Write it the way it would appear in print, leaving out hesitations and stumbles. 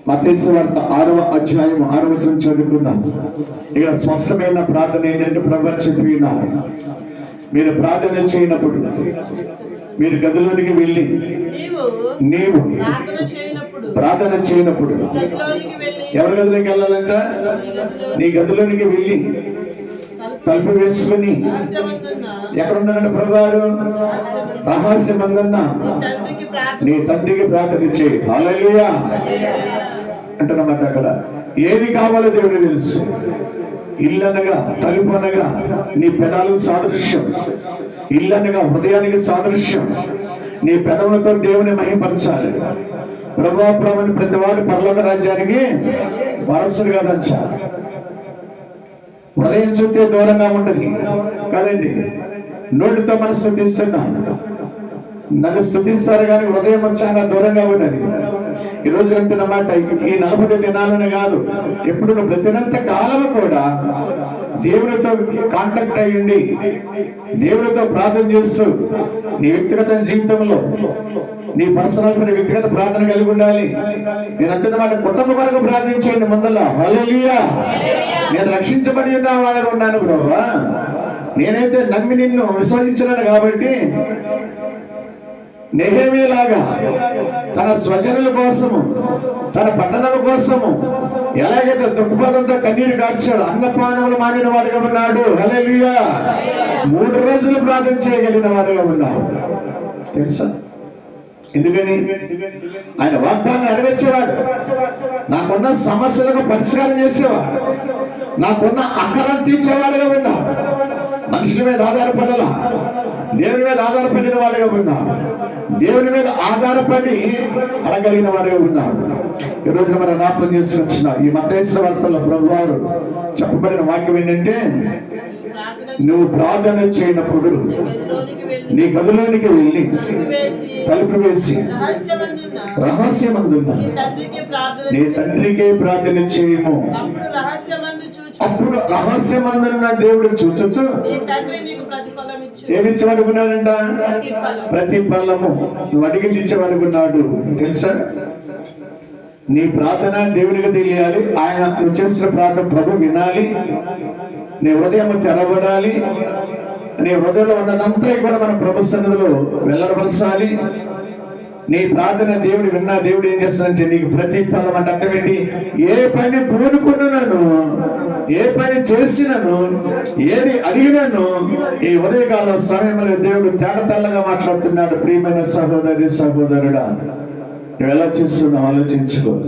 మత్తయి సువార్త 6వ అధ్యాయం 6వ వచనం చదువుకుందాం. ఇక్కడ స్పష్టమైన ప్రార్థన ఏంటంటే ప్రభువు చెప్పిన, మీరు ప్రార్థన చేయనప్పుడు మీరు గదిలోనికి వెళ్ళి నీవు ప్రార్థన చేయనప్పుడు ఎవరి గదిలోకి వెళ్ళాలంట? నీ గదిలోనికి వెళ్ళి తలుపు వేసుకుని ఎక్కడున్నారంటే ప్రభువారు రహస్యమందున్న నీ తండ్రికి ప్రార్థన చేయి. హల్లెలూయా అంటున్నమాట. అక్కడ ఏది కావాలో దేవుడికి తెలుసు. ఇల్లనగా తలుపు అనగా నీ పెదాలకు సాదృశ్యం, ఇల్లనగా హృదయానికి సాదృశ్యం. నీ పెదవులతో దేవుని మహిమపరచాలి. ప్రభుని ప్రతివాడు పరలోక రాజ్యానికి వారసుడు కాదంచాలి. హృదయం చూస్తే దూరంగా ఉంటుంది కదండి. నోటితో మనం స్తుతిస్తున్నాం, నన్ను స్తుతిస్తారు కానీ హృదయం చాలా దూరంగా ఉన్నది. ఈరోజు అంటున్నమాట, ఈ 40 దినాలను కాదు, ఎప్పుడు ప్రతినంత కాలం కూడా దేవునితో కాంటాక్ట్ అయ్యండి, దేవునితో ప్రార్థన చేస్తూ నీ వ్యక్తిగత జీవితంలో నీ పర్సనల్ వ్యక్తిగత ప్రార్థన కలిగి ఉండాలి. నేను అంటున్నమాట, కుటుంబ వరకు ప్రార్థించండి ముందల. హల్లెలూయా. నేను రక్షించబడి ఉన్న వాళ్ళగా ఉన్నాను ప్రభువా, నేనైతే నమ్మి నిన్ను విశ్వసించినాను కాబట్టి నెహెమీయాలాగా తన స్వజనుల కోసము, తన పట్టణం కోసము ఎలాగైతే దుఃఖపదంతో కన్నీరు కార్చాడు, అన్నపానములు మానిన వాడుగా ఉన్నాడు. హల్లెలూయా. 3 రోజులు ప్రార్థన చేయగలిగిన వాడుగా ఉన్నాడు. తెలుసా ఎందుకని? ఆయన వాగ్దాన్ని నెరవేర్చేవాడు, నాకున్న సమస్యలకు పరిష్కారం చేసేవాడు, నాకున్న అక్కరం తీర్చేవాడుగా ఉన్నాడు. మనుషుల మీద ఆధారపడాల, దేవుని మీద ఆధారపడిన వాడుగా ఉన్నాడు. దేవుని మీద ఆధారపడి అడగలిగిన వాడుగా ఉన్నాడు. ఈ రోజున మనం జ్ఞాపకం చేస్తున్న ఈ మత్తయి సువార్తలో ప్రభువారు చెప్పబడిన వాక్యం ఏంటంటే, నువ్వు ప్రార్థన చేయనప్పుడు నీ గదిలోనికి వెళ్ళి తలుపు వేసి రహస్యమందున్న నీ తండ్రికే ప్రార్థన చేయము. అప్పుడు రహస్యమందున్న దేవుడు చూచొచ్చు ఏమిచ్చేవాడుకున్నాడంట? ప్రతిఫలము. నువ్వు అడిగి ఇచ్చేవాడుకున్నాడు. తెలుసా? నీ ప్రార్థన దేవుడికి తెలియాలి. ఆయన నువ్వు చేసిన ప్రార్థన ప్రభు వినాలి. నీ హృదయం తెరవడాలి. నీ హృదయంలో ఉన్నదంతా కూడా మన ప్రభు సన్నిధిలో వెల్లడపరచాలి. నీ ప్రార్థన దేవుడు విన్నా దేవుడు ఏం చేస్తాడంటే నీకు ప్రతిఫలం అంటే అర్థమేంటి? ఏ పని పూనుకున్నాను, ఏ పని చేసినాను, ఏది అడిగినాను, ఈ ఉదయకాల సమయంలో దేవుడు తేటతెల్లగా మాట్లాడుతున్నాడు. ప్రియమైన సహోదరి సహోదరుడా, నువ్వు ఎలా చేస్తున్నావు ఆలోచించుకో.